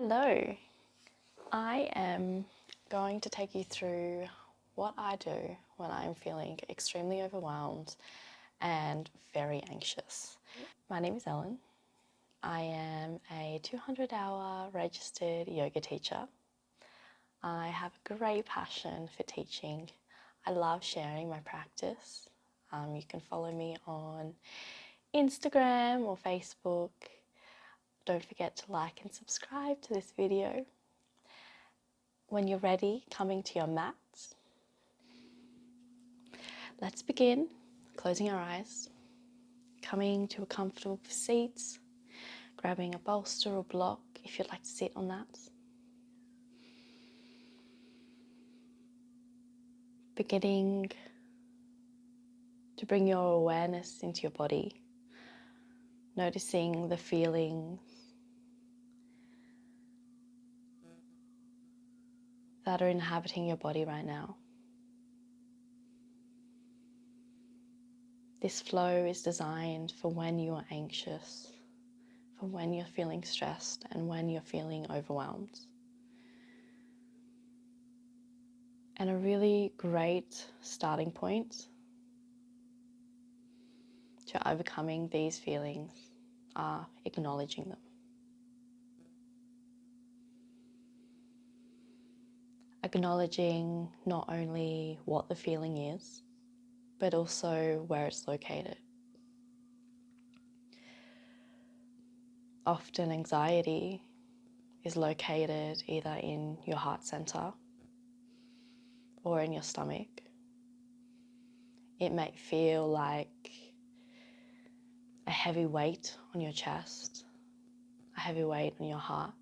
Hello, I am going to take you through what I do when I'm feeling extremely overwhelmed and very anxious. My name is Ellen. I am a 200-hour registered yoga teacher. I have a great passion for teaching. I love sharing my practice. You can follow me on Instagram or Facebook. Don't forget to like and subscribe to this video. When you're ready, coming to your mat, let's begin closing our eyes, coming to a comfortable seat, grabbing a bolster or block if you'd like to sit on that. Beginning to bring your awareness into your body, noticing the feelings that are inhabiting your body right now. This flow is designed for when you are anxious, for when you're feeling stressed and when you're feeling overwhelmed. And a really great starting point to overcoming these feelings are acknowledging them. Acknowledging not only what the feeling is, but also where it's located. Often anxiety is located either in your heart center or in your stomach. It may feel like a heavy weight on your chest, a heavy weight on your heart,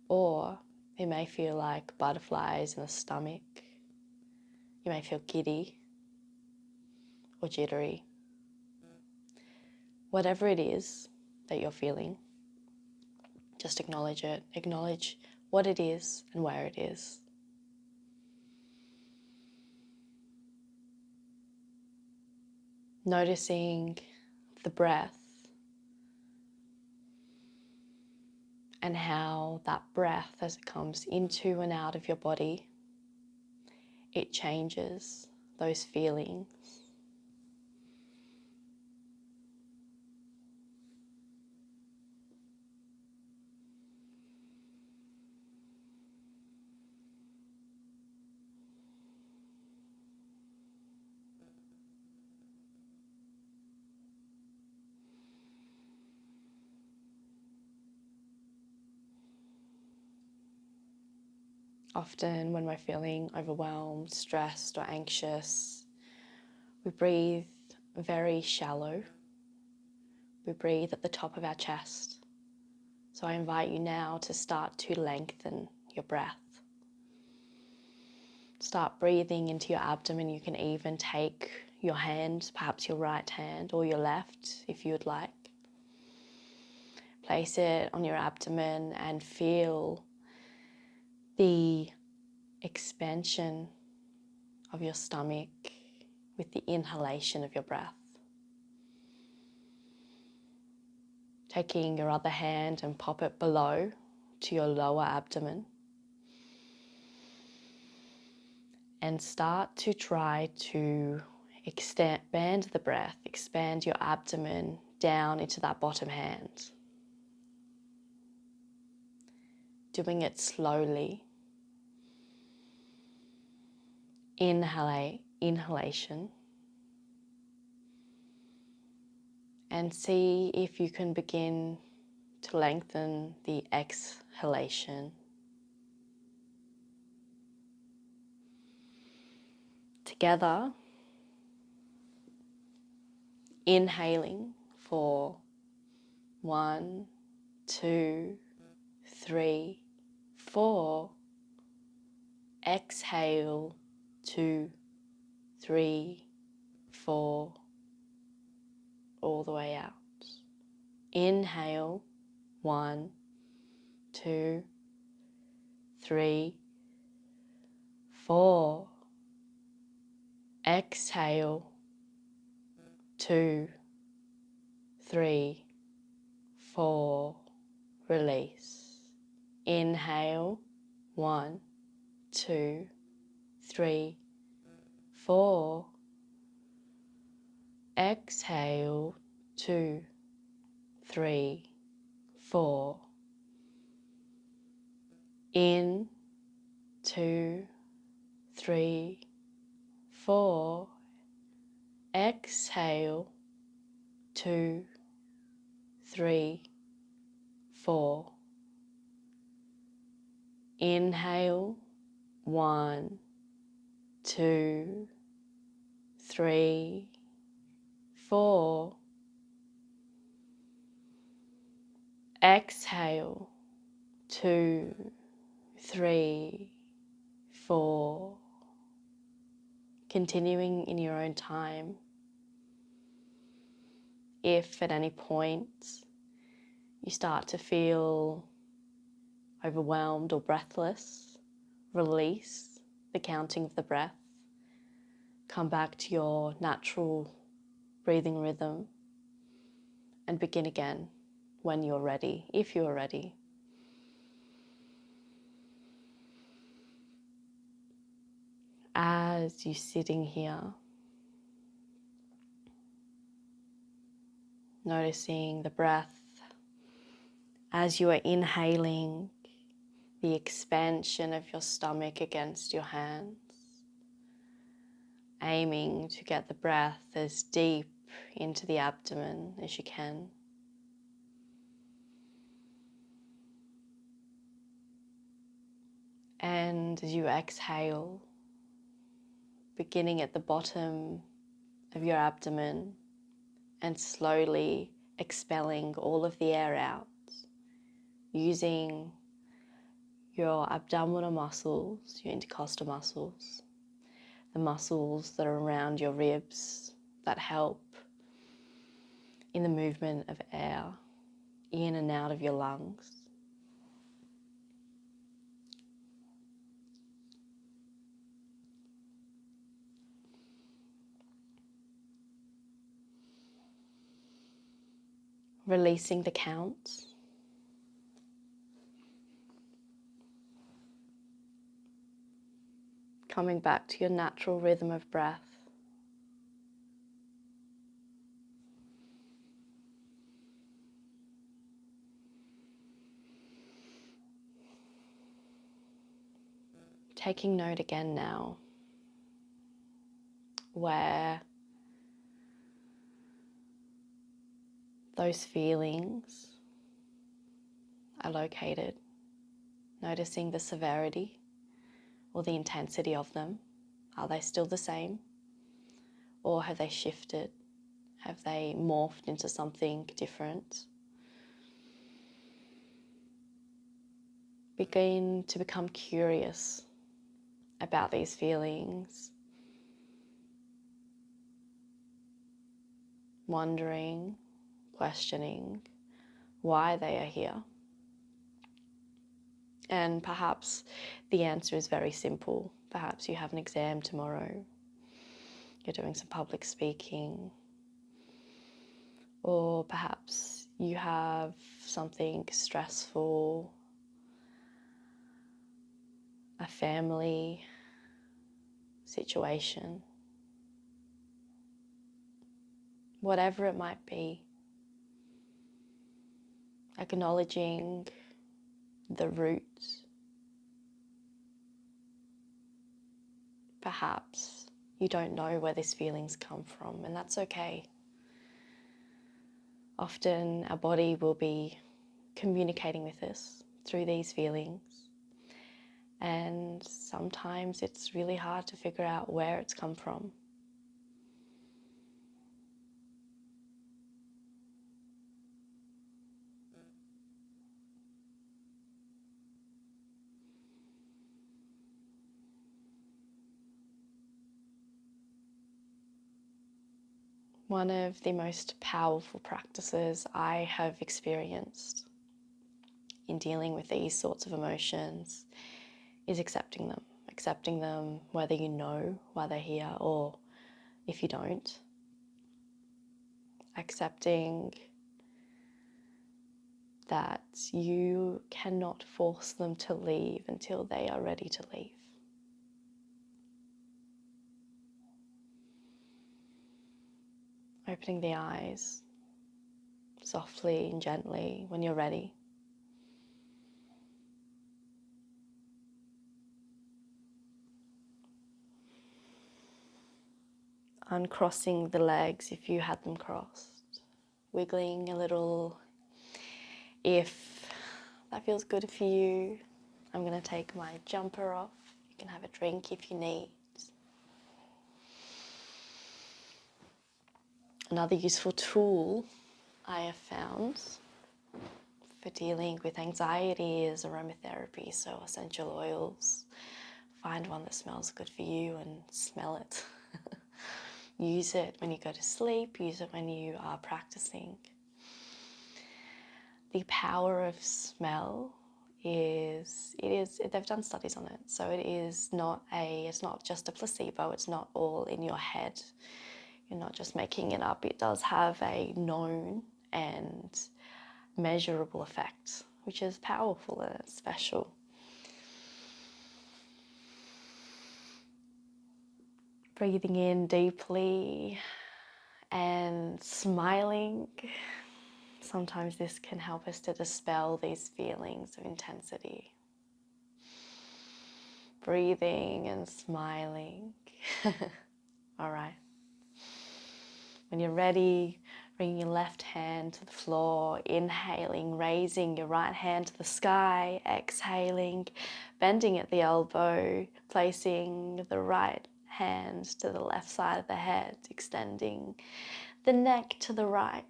or it may feel like butterflies in the stomach. You may feel giddy or jittery. Whatever it is that you're feeling, just acknowledge it. Acknowledge what it is and where it is. Noticing the breath and how that breath, as it comes into and out of your body, it changes those feelings. Often when we're feeling overwhelmed, stressed or anxious, we breathe very shallow. We breathe at the top of our chest. So I invite you now to start to lengthen your breath. Start breathing into your abdomen. You can even take your hand, perhaps your right hand or your left if you would like. Place it on your abdomen and feel the expansion of your stomach with the inhalation of your breath. Taking your other hand and pop it below to your lower abdomen. And start to try to expand the breath, expand your abdomen down into that bottom hand. Doing it slowly. Inhalation. And see if you can begin to lengthen the exhalation. Together, inhaling for 1, 2, 3, 4. Exhale 2, 3, 4, all the way out. Inhale 1, 2, 3, 4. Exhale 2, 3, 4. release. Inhale, 1, 2, 3, 4. Exhale, 2, 3, 4. In, 2, 3, 4. Exhale, 2, 3, 4. Inhale, 1, 2, 3, 4. Exhale, 2, 3, 4. Continuing in your own time. If at any point you start to feel overwhelmed or breathless, release the counting of the breath. Come back to your natural breathing rhythm and begin again when you're ready, if you're ready. As you're sitting here, noticing the breath as you are inhaling, the expansion of your stomach against your hands, aiming to get the breath as deep into the abdomen as you can. And as you exhale, beginning at the bottom of your abdomen and slowly expelling all of the air out, using your abdominal muscles, your intercostal muscles, the muscles that are around your ribs that help in the movement of air in and out of your lungs. Releasing the count. Coming back to your natural rhythm of breath. Taking note again now where those feelings are located. Noticing the severity or the intensity of them. Are they still the same? Or have they shifted? Have they morphed into something different? Begin to become curious about these feelings. Wondering, questioning why they are here. And perhaps the answer is very simple. Perhaps you have an exam tomorrow. You're doing some public speaking. Or perhaps you have something stressful, a family situation. Whatever it might be. Acknowledging the roots. Perhaps you don't know where these feelings come from, and that's okay. Often our body will be communicating with us through these feelings, and sometimes it's really hard to figure out where it's come from. One of the most powerful practices I have experienced in dealing with these sorts of emotions is accepting them. Accepting them whether you know why they're here or if you don't. Accepting that you cannot force them to leave until they are ready to leave. Opening the eyes softly and gently when you're ready. Uncrossing the legs if you had them crossed. Wiggling a little if that feels good for you. I'm going to take my jumper off. You can have a drink if you need. Another useful tool I have found for dealing with anxiety is aromatherapy, so essential oils. Find one that smells good for you and smell it. Use it when you go to sleep, use it when you are practicing. The power of smell they've done studies on it, so it's not just a placebo, it's not all in your head. You're not just making it up. It does have a known and measurable effect, which is powerful and it's special. Breathing in deeply and smiling. Sometimes this can help us to dispel these feelings of intensity. Breathing and smiling. All right. When you're ready, bringing your left hand to the floor, inhaling, raising your right hand to the sky, exhaling, bending at the elbow, placing the right hand to the left side of the head, extending the neck to the right.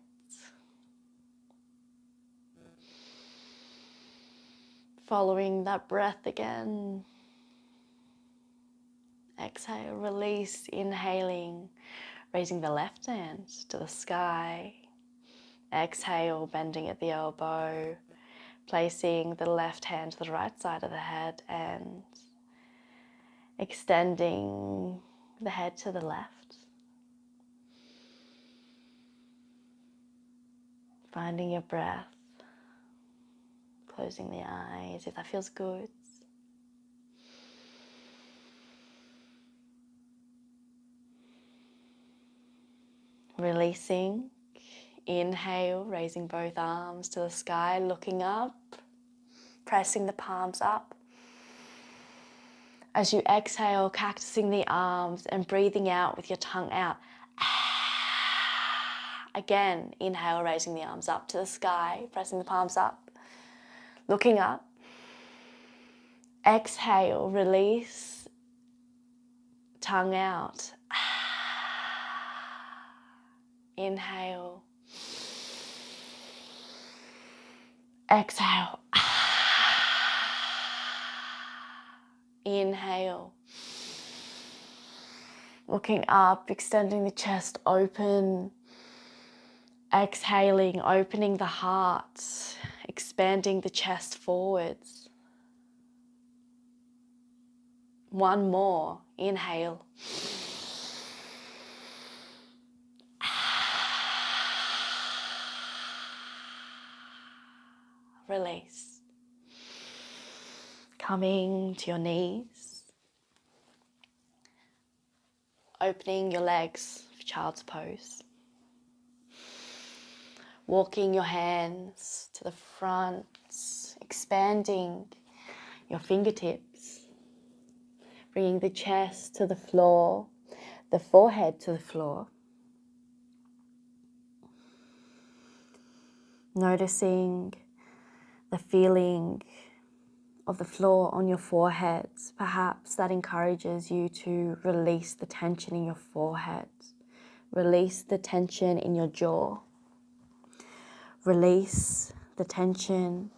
Following that breath again. Exhale, release, inhaling, raising the left hand to the sky. Exhale, bending at the elbow, placing the left hand to the right side of the head and extending the head to the left. Finding your breath, closing the eyes if that feels good. Releasing, inhale, raising both arms to the sky, looking up, pressing the palms up. As you exhale, cactusing the arms and breathing out with your tongue out. Again, inhale, raising the arms up to the sky, pressing the palms up, looking up. Exhale, release, tongue out. Inhale. Exhale. Inhale. Looking up, extending the chest open. Exhaling, opening the heart, expanding the chest forwards. One more. Inhale. Release. Coming to your knees. Opening your legs for child's pose. Walking your hands to the front, expanding your fingertips. Bringing the chest to the floor, the forehead to the floor. Noticing the feeling of the floor on your forehead. Perhaps that encourages you to release the tension in your forehead. Release the tension in your jaw. Release the tension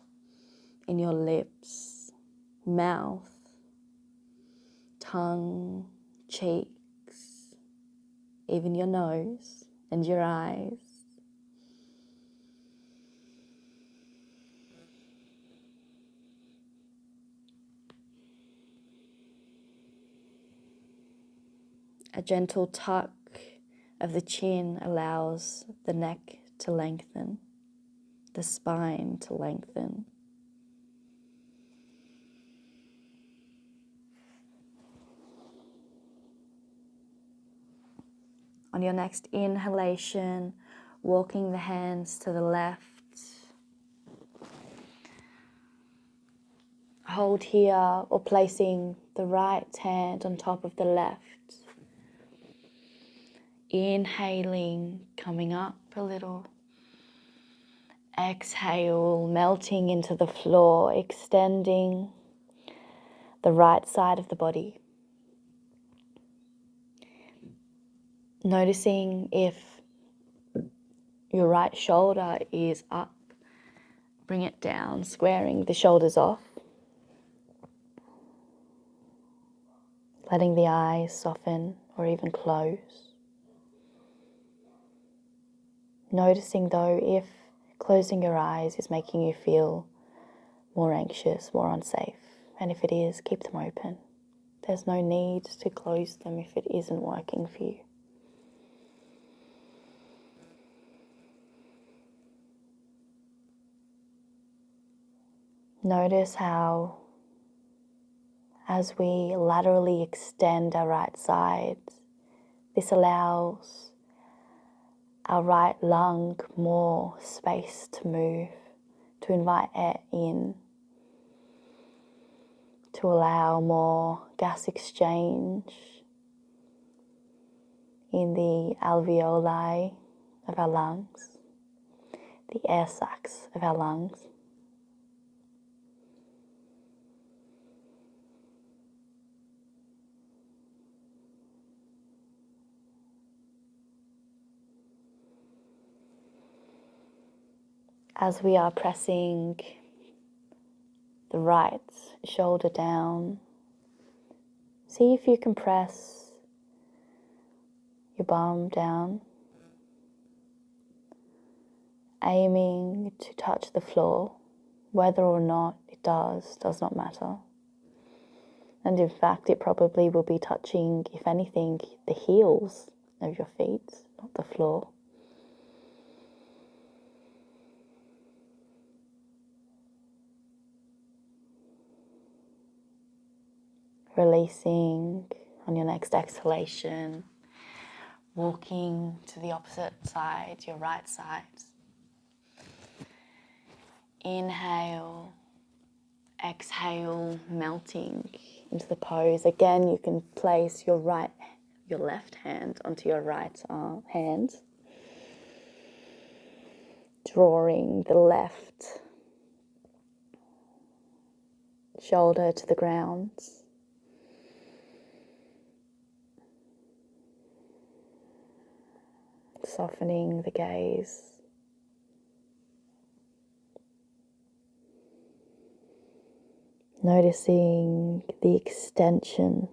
in your lips, mouth, tongue, cheeks, even your nose and your eyes. A gentle tuck of the chin allows the neck to lengthen. the spine to lengthen. On your next inhalation, walking the hands to the left. Hold here or placing the right hand on top of the left. Inhaling, coming up a little. Exhale, melting into the floor, extending the right side of the body. Noticing if your right shoulder is up, bring it down, squaring the shoulders off. Letting the eyes soften or even close. Noticing though if closing your eyes is making you feel more anxious, more unsafe. And if it is, keep them open. There's no need to close them if it isn't working for you. Notice how, as we laterally extend our right side, this allows our right lung more space to move, to invite air in, to allow more gas exchange in the alveoli of our lungs, the air sacs of our lungs. As we are pressing the right shoulder down, see if you can press your bum down, aiming to touch the floor. Whether or not it does not matter. And in fact, it probably will be touching, if anything, the heels of your feet, not the floor. Releasing on your next exhalation, walking to the opposite side, your right side. Inhale, exhale, melting into the pose. Again, you can place your left hand onto your right hand, drawing the left shoulder to the ground. Softening the gaze. Noticing the extension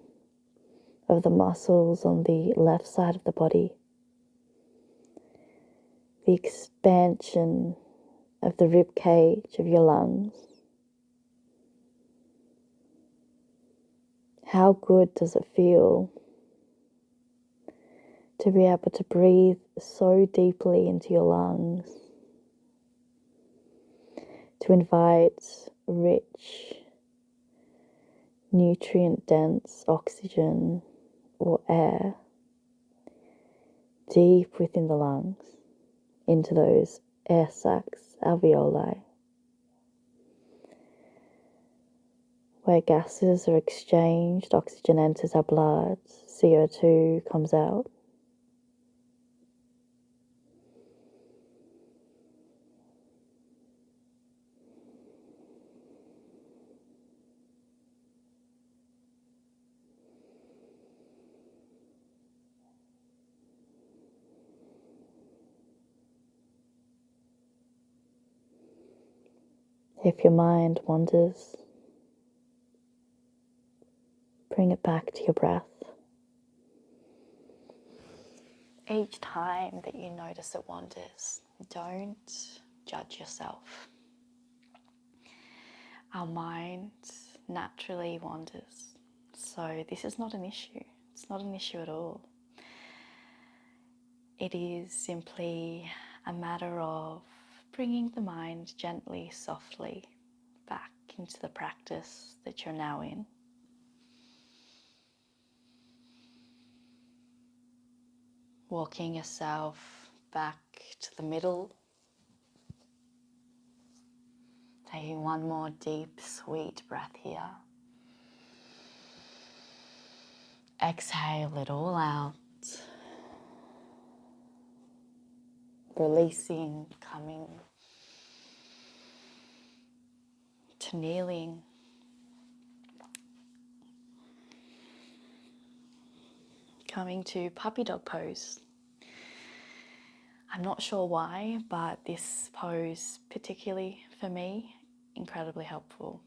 of the muscles on the left side of the body. The expansion of the rib cage of your lungs. How good does it feel to be able to breathe so deeply into your lungs, to invite rich, nutrient-dense oxygen or air deep within the lungs, into those air sacs, alveoli, where gases are exchanged, oxygen enters our blood, CO2 comes out. If your mind wanders, bring it back to your breath. Each time that you notice it wanders, don't judge yourself. Our mind naturally wanders, so this is not an issue. It's not an issue at all. It is simply a matter of bringing the mind gently, softly back into the practice that you're now in. Walking yourself back to the middle. Taking one more deep, sweet breath here. Exhale it all out. Releasing, coming to kneeling. Coming to puppy dog pose. I'm not sure why, but this pose, particularly for me, incredibly helpful.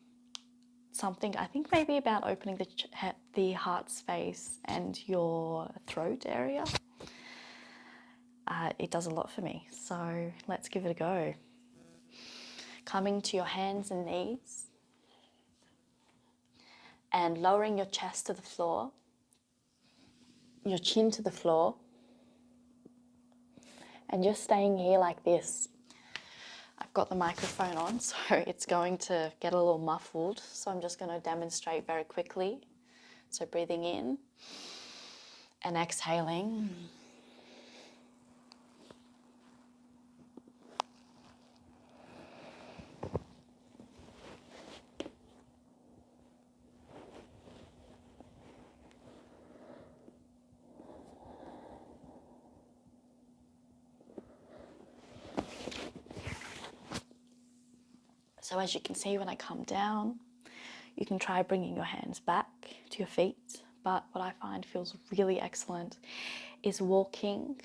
Something I think maybe about opening the heart space and your throat area. It does a lot for me, so let's give it a go. Coming to your hands and knees and lowering your chest to the floor, your chin to the floor, and just staying here like this. I've got the microphone on, so it's going to get a little muffled, so I'm just going to demonstrate very quickly. So breathing in and exhaling. So as you can see, when I come down, you can try bringing your hands back to your feet, but what I find feels really excellent is walking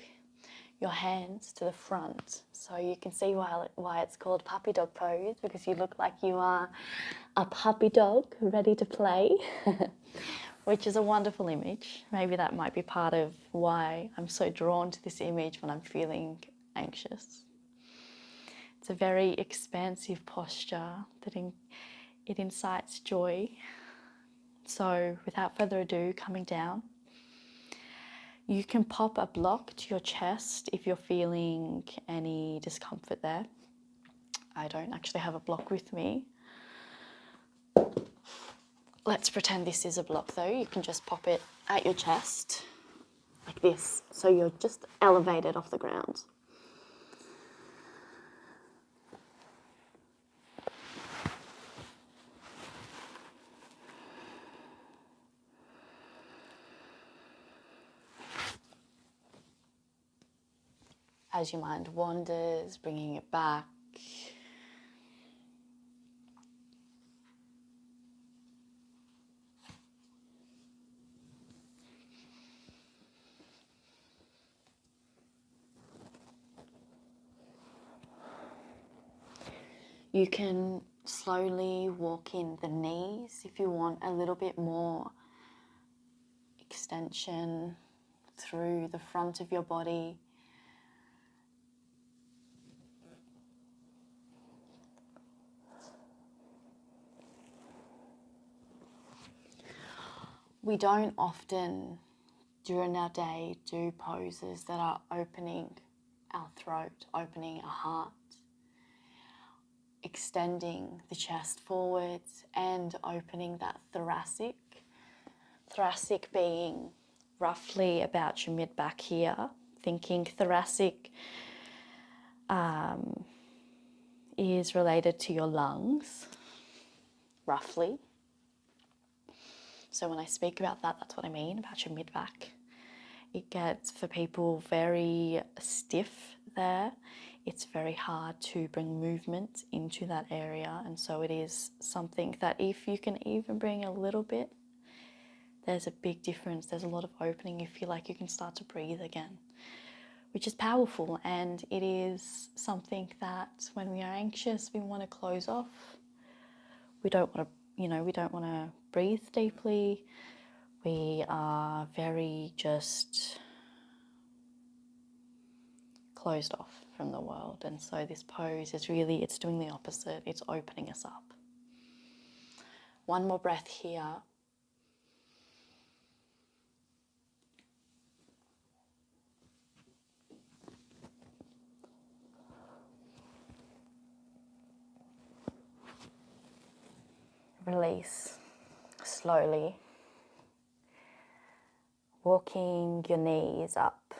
your hands to the front. So you can see why it's called puppy dog pose, because you look like you are a puppy dog ready to play, which is a wonderful image. Maybe that might be part of why I'm so drawn to this image when I'm feeling anxious. It's a very expansive posture that it incites joy. So without further ado, coming down, you can pop a block to your chest if you're feeling any discomfort there. I don't actually have a block with me. Let's pretend this is a block though. You can just pop it at your chest like this, so you're just elevated off the ground. As your mind wanders, bringing it back. You can slowly walk in the knees if you want a little bit more extension through the front of your body. We don't often during our day do poses that are opening our throat, opening our heart, extending the chest forwards and opening that thoracic. Thoracic being roughly about your mid-back here. Thinking thoracic is related to your lungs, roughly. So when I speak about that, that's what I mean, about your mid-back. It gets, for people, very stiff there. It's very hard to bring movement into that area, and so it is something that if you can even bring a little bit, there's a big difference. There's a lot of opening. You feel like you can start to breathe again, which is powerful, and it is something that when we are anxious, we want to close off. We don't want to, we don't want to breathe deeply. We are very just closed off from the world, and so this pose is really, it's doing the opposite. It's opening us up. One more breath here. release slowly. Walking your knees up.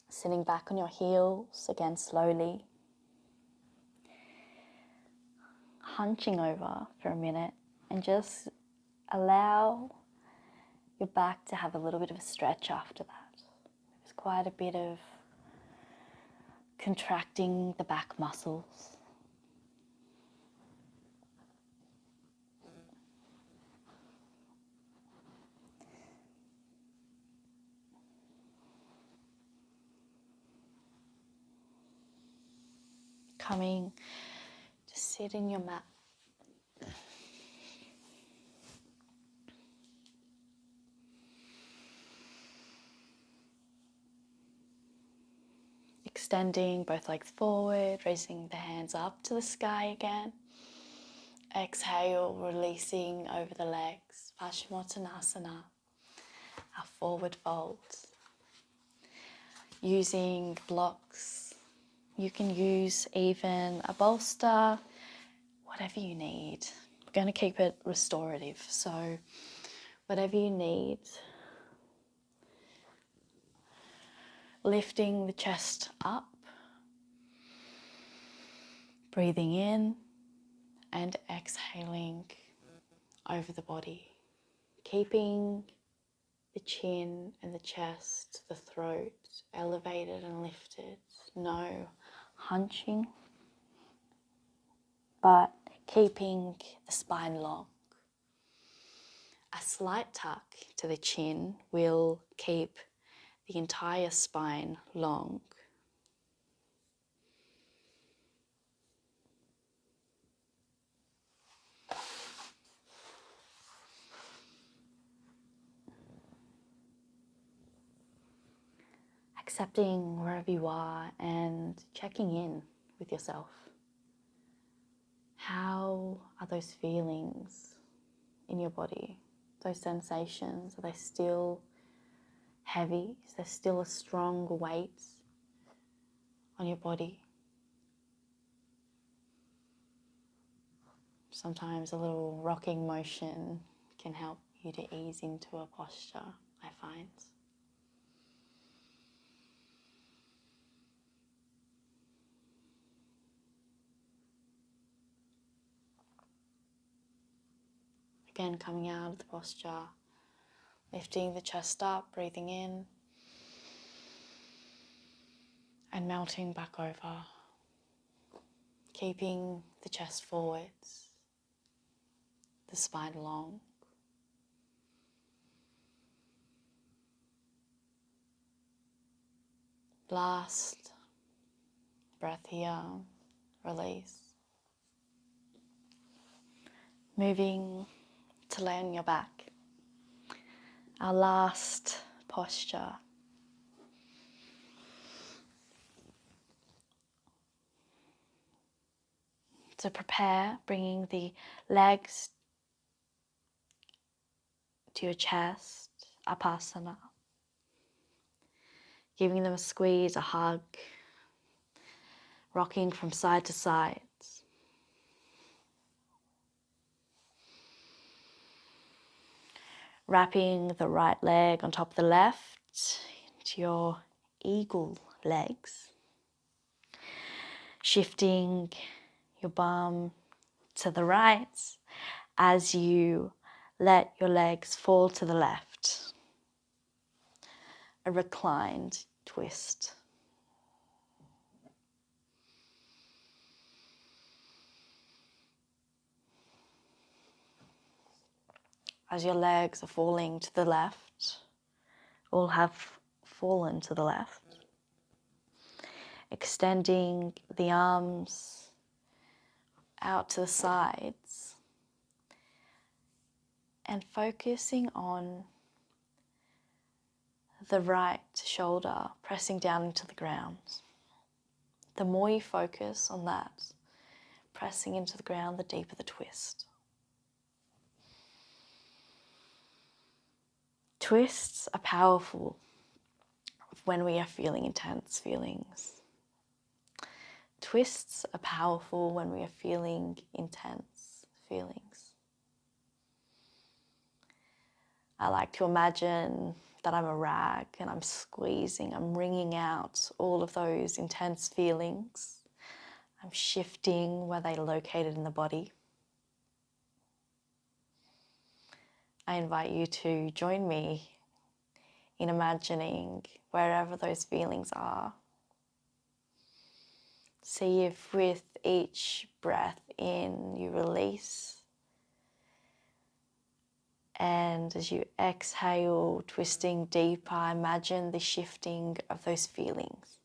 Sitting back on your heels, again slowly. Hunching over for a minute and just allow your back to have a little bit of a stretch after that. There's quite a bit of contracting the back muscles. Coming to sit in your mat. Extending both legs forward, raising the hands up to the sky again. Exhale, releasing over the legs. Paschimottanasana, our forward fold. Using blocks. You can use even a bolster, whatever you need. We're going to keep it restorative, so whatever you need. Lifting the chest up, breathing in and exhaling over the body. Keeping the chin and the chest, the throat elevated and lifted. No hunching, but keeping the spine long. A slight tuck to the chin will keep the entire spine long. Accepting wherever you are and checking in with yourself. How are those feelings in your body? Those sensations, are they still heavy? Is there still a strong weight on your body? Sometimes a little rocking motion can help you to ease into a posture, I find. Again, coming out of the posture, lifting the chest up, breathing in, and melting back over. Keeping the chest forwards, the spine long. Last breath here, release. Moving to lay on your back. Our last posture. To prepare, bringing the legs to your chest, Upasana. Giving them a squeeze, a hug, rocking from side to side. Wrapping the right leg on top of the left into your eagle legs. Shifting your bum to the right as you let your legs fall to the left. A reclined twist. As your legs are falling to the left, all have fallen to the left. Extending the arms out to the sides and focusing on the right shoulder pressing down into the ground. The more you focus on that, pressing into the ground, the deeper the twist. Twists are powerful when we are feeling intense feelings. Twists are powerful when we are feeling intense feelings. I like to imagine that I'm a rag and I'm squeezing, I'm wringing out all of those intense feelings. I'm shifting where they're located in the body. I invite you to join me in imagining wherever those feelings are. See if with each breath in you release, and as you exhale, twisting deeper, imagine the shifting of those feelings.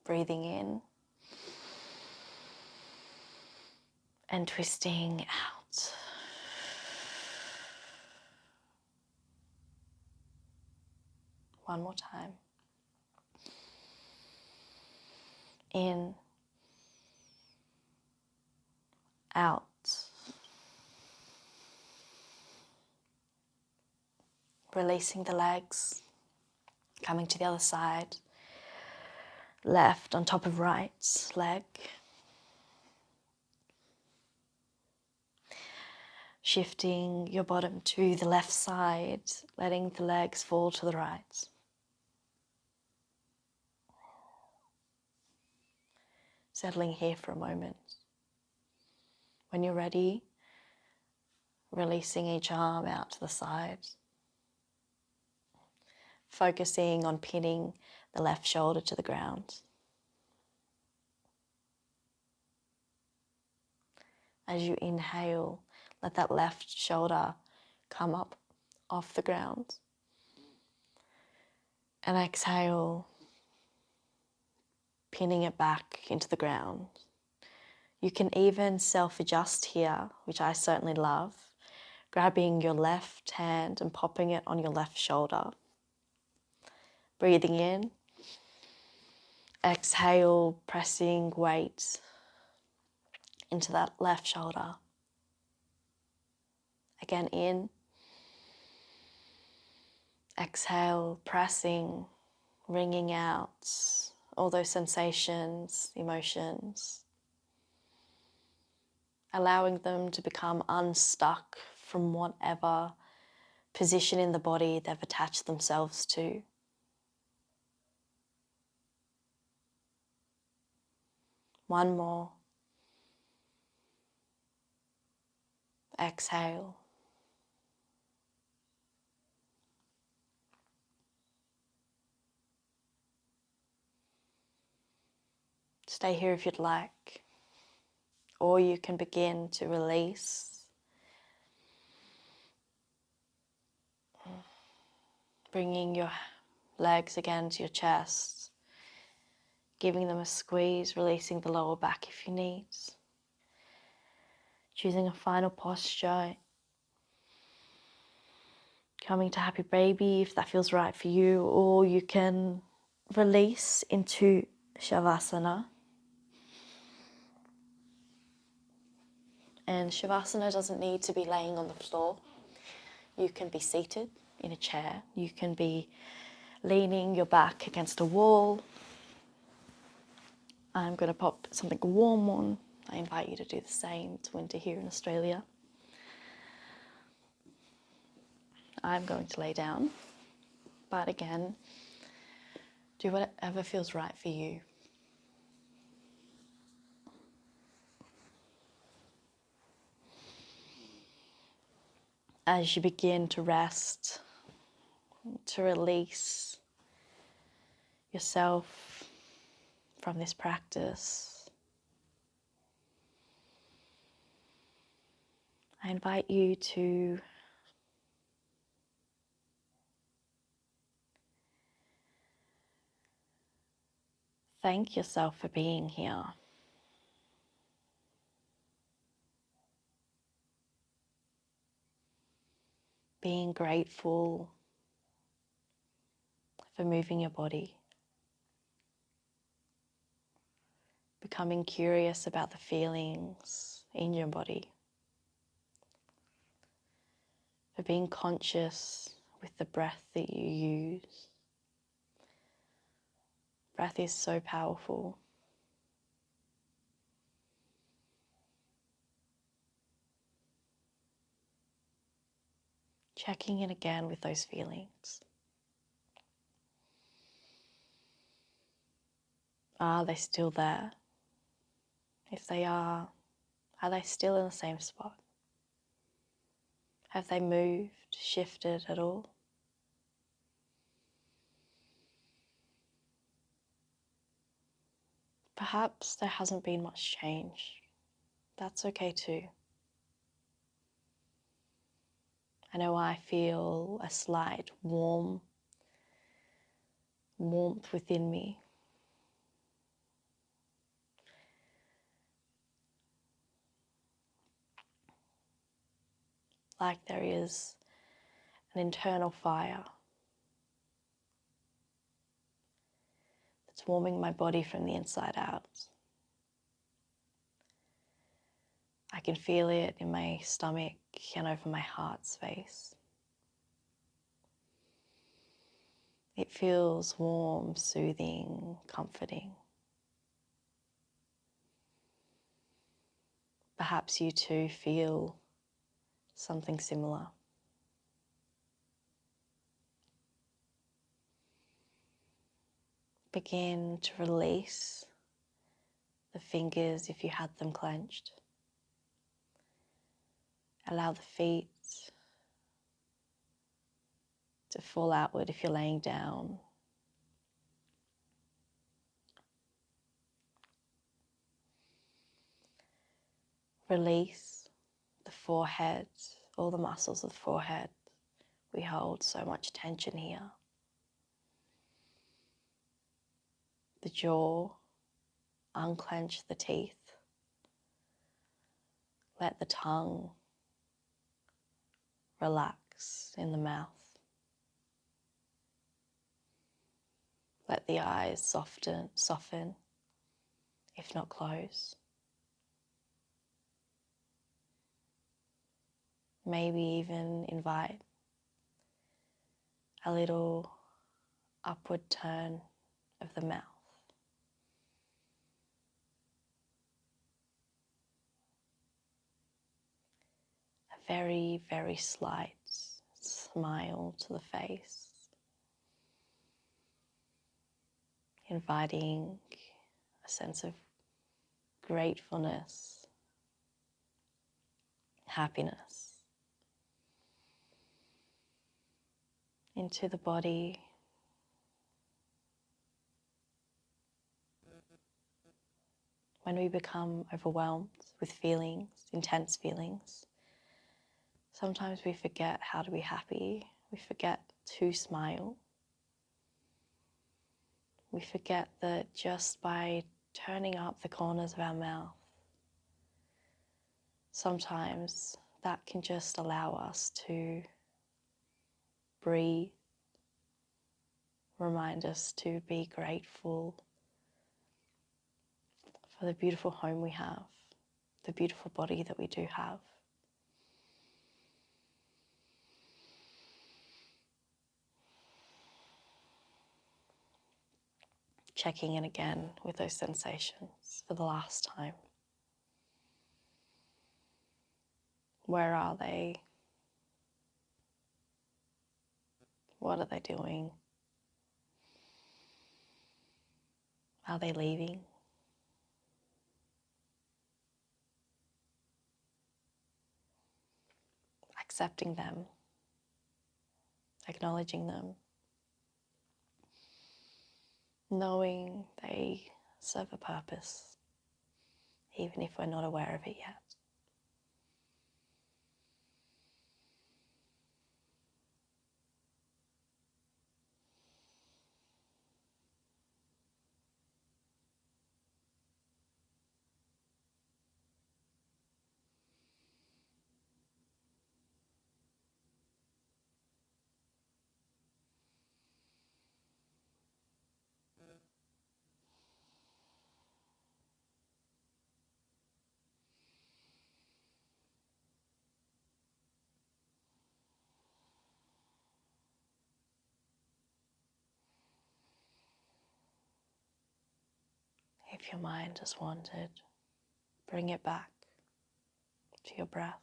Breathing in and twisting out. One more time. In, out. Releasing the legs, coming to the other side. Left on top of right leg. Shifting your bottom to the left side, letting the legs fall to the right. Settling here for a moment. When you're ready, releasing each arm out to the side. Focusing on pinning the left shoulder to the ground. As you inhale, let that left shoulder come up off the ground. And exhale, pinning it back into the ground. You can even self-adjust here, which I certainly love, grabbing your left hand and popping it on your left shoulder. Breathing in, exhale, pressing weight into that left shoulder. Again, in, exhale, pressing, wringing out all those sensations, emotions, allowing them to become unstuck from whatever position in the body they've attached themselves to. One more. Exhale. Stay here if you'd like, or you can begin to release, bringing your legs again to your chest, giving them a squeeze, releasing the lower back if you need. Choosing a final posture, coming to happy baby if that feels right for you, or you can release into Shavasana. And Shavasana doesn't need to be laying on the floor. You can be seated in a chair. You can be leaning your back against a wall. I'm going to pop something warm on. I invite you to do the same. It's winter here in Australia. I'm going to lay down. But again, do whatever feels right for you. As you begin to rest, to release yourself from this practice, I invite you to thank yourself for being here. Being grateful for moving your body. Becoming curious about the feelings in your body. For being conscious with the breath that you use. Breath is so powerful. Checking in again with those feelings. Are they still there? If they are they still in the same spot? Have they moved, shifted at all? Perhaps there hasn't been much change. That's okay too. I know I feel a slight warmth within me. Like there is an internal fire that's warming my body from the inside out. I can feel it in my stomach and over my heart space. It feels warm, soothing, comforting. Perhaps you too feel something similar. Begin to release the fingers if you had them clenched. Allow the feet to fall outward if you're laying down. Release the forehead, all the muscles of the forehead. We hold so much tension here. The jaw, unclench the teeth. Let the tongue relax in the mouth. Let the eyes soften, if not close. Maybe even invite a little upward turn of the mouth. A very, very slight smile to the face, inviting a sense of gratefulness, happiness into the body. When we become overwhelmed with feelings, intense feelings, sometimes we forget how to be happy. We forget to smile. We forget that just by turning up the corners of our mouth, sometimes that can just allow us to breathe, remind us to be grateful for the beautiful home we have, the beautiful body that we do have. Checking in again with those sensations for the last time. Where are they? What are they doing? Are they leaving? Accepting them, acknowledging them, knowing they serve a purpose, even if we're not aware of it yet. if your mind just wandered, bring it back to your breath.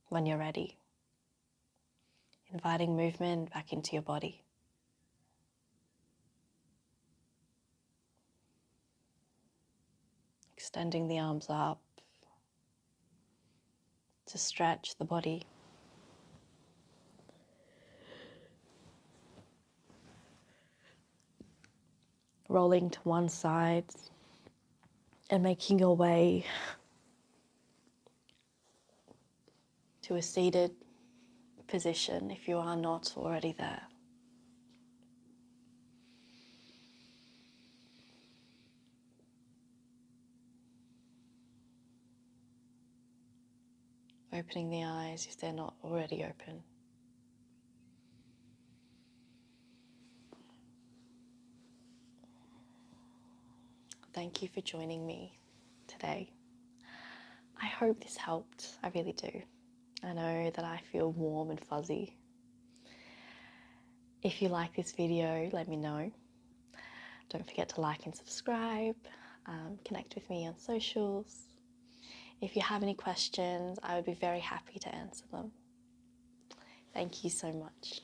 When you're ready, inviting movement back into your body. Extending the arms up to stretch the body. Rolling to one side and making your way to a seated position if you are not already there. Opening the eyes if they're not already open. Thank you for joining me today. I hope this helped. I really do. I know that I feel warm and fuzzy. If you like this video, let me know. Don't forget to like and subscribe. Connect with me on socials. If you have any questions, I would be very happy to answer them. Thank you so much.